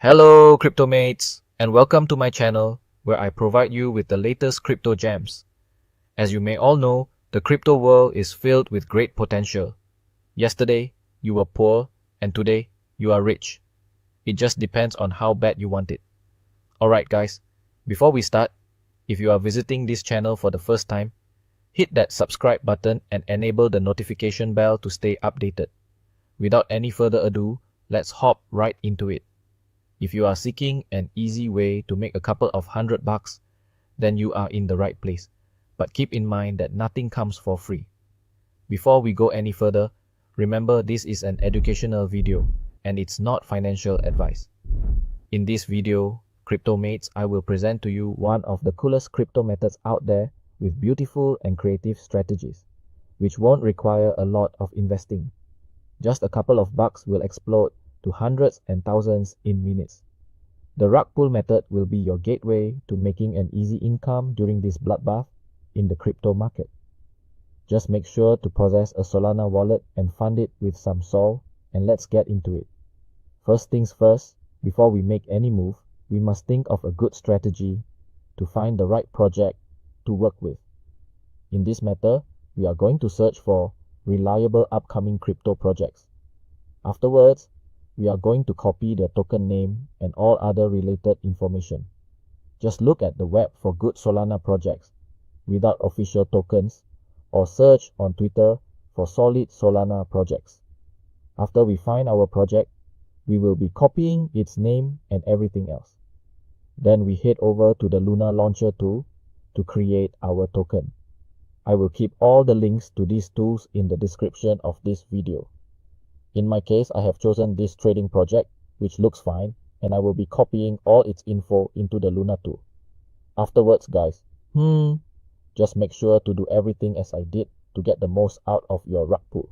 Hello crypto mates, and welcome to my channel where I provide you with the latest crypto gems. As you may all know, the crypto world is filled with great potential. Yesterday, you were poor, and today, you are rich. It just depends on how bad you want it. Alright guys, before we start, if you are visiting this channel for the first time, hit that subscribe button and enable the notification bell to stay updated. Without any further ado, let's hop right into it. If you are seeking an easy way to make a couple of $100, then you are in the right place. But keep in mind that nothing comes for free. Before we go any further, remember this is an educational video and it's not financial advice. In this video, crypto mates, I will present to you one of the coolest crypto methods out there with beautiful and creative strategies, which won't require a lot of investing. Just a couple of bucks will explode to hundreds and thousands in minutes. The rug pull method will be your gateway to making an easy income during this bloodbath in the crypto market. Just make sure to possess a Solana wallet and fund it with some Sol, and let's get into it. First things first, before we make any move, we must think of a good strategy to find the right project to work with. In this matter, we are going to search for reliable upcoming crypto projects. Afterwards, we are going to copy their token name and all other related information. Just look at the web for good Solana projects without official tokens, or search on Twitter for solid Solana projects. After we find our project, we will be copying its name and everything else. Then we head over to the Luna Launcher tool to create our token. I will keep all the links to these tools in the description of this video. In my case, I have chosen this trading project, which looks fine, and I will be copying all its info into the Luna tool. Afterwards, guys, just make sure to do everything as I did to get the most out of your rug pull.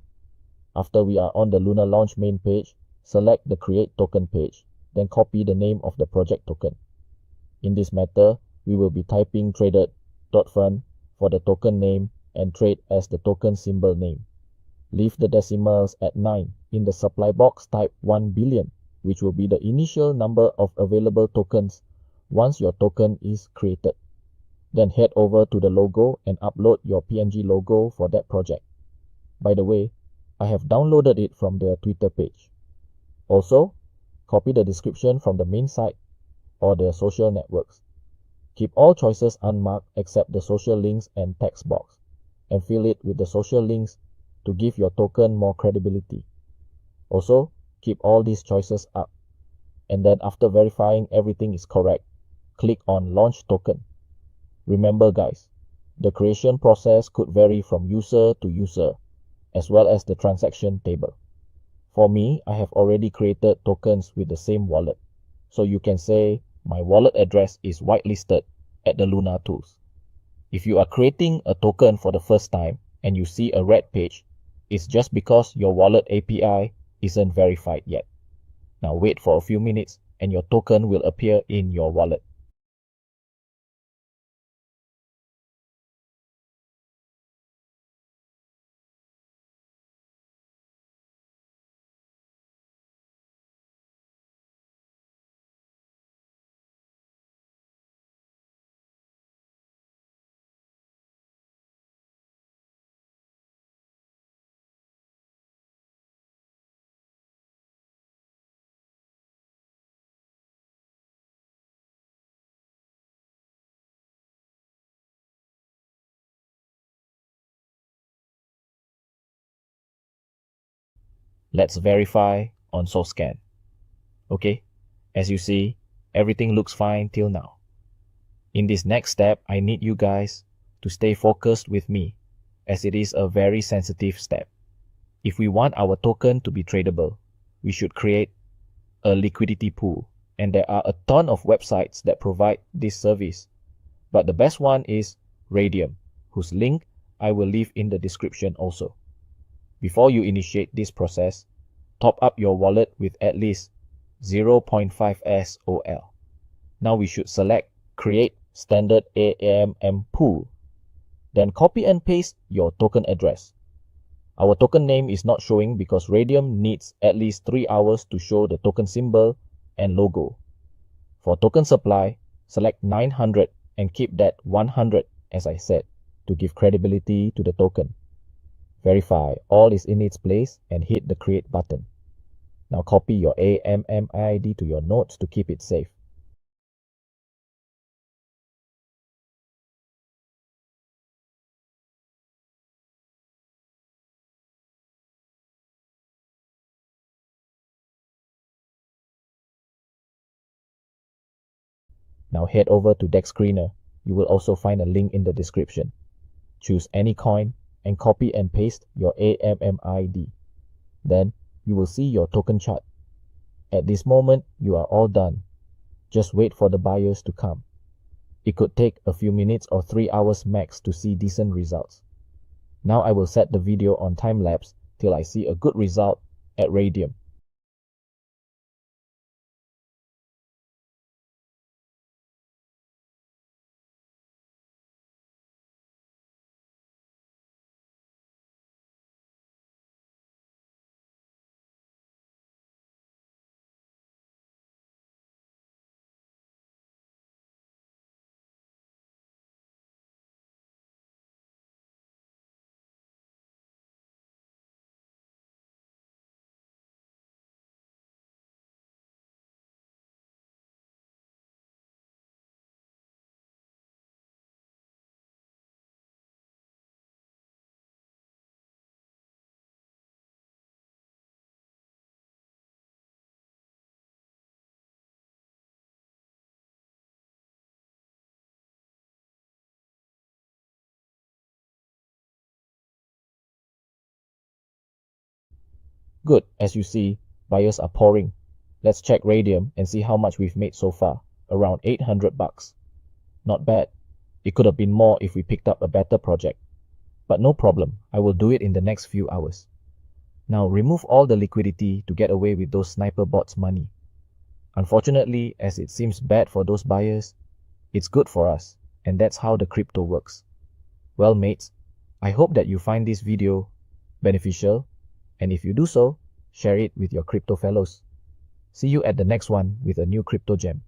After we are on the Luna Launch main page, select the Create Token page, then copy the name of the project token. In this matter, we will be typing traded.fund for the token name and trade as the token symbol name. Leave the decimals at 9. In the supply box, type 1 billion, which will be the initial number of available tokens once your token is created. Then head over to the logo and upload your PNG logo for that project. By the way, I have downloaded it from their Twitter page. Also, copy the description from the main site or their social networks. Keep all choices unmarked except the social links and text box, and fill it with the social links to give your token more credibility. Also, keep all these choices up, and then after verifying everything is correct, click on Launch Token. Remember guys, the creation process could vary from user to user, as well as the transaction table. For me, I have already created tokens with the same wallet, so you can say my wallet address is whitelisted at the Luna tools. If you are creating a token for the first time and you see a red page, it's just because your wallet API isn't verified yet. Now wait for a few minutes and your token will appear in your wallet. Let's verify on SoScan. Okay, as you see, everything looks fine till now. In this next step, I need you guys to stay focused with me, as it is a very sensitive step. If we want our token to be tradable, we should create a liquidity pool, and there are a ton of websites that provide this service. But the best one is Raydium, whose link I will leave in the description also. Before you initiate this process, top up your wallet with at least 0.5 SOL. Now we should select Create Standard AMM Pool. Then copy and paste your token address. Our token name is not showing because Raydium needs at least 3 hours to show the token symbol and logo. For token supply, select 900 and keep that 100 as I said to give credibility to the token. Verify all is in its place and hit the create button. Now copy your AMM ID to your nodes to keep it safe. Now head over to Deck Screener. You will also find a link in the description. Choose any coin and copy and paste your AMM ID. Then you will see your token chart. At this moment, you are all done. Just wait for the buyers to come. It could take a few minutes or 3 hours max to see decent results. Now I will set the video on time lapse till I see a good result at Raydium. Good, as you see, buyers are pouring. Let's check Raydium and see how much we've made so far. Around 800 bucks. Not bad. It could have been more if we picked up a better project. But no problem, I will do it in the next few hours. Now remove all the liquidity to get away with those sniper bots' money. Unfortunately, as it seems bad for those buyers, it's good for us, and that's how the crypto works. Well mates, I hope that you find this video beneficial, and if you do so, share it with your crypto fellows. See you at the next one with a new crypto gem.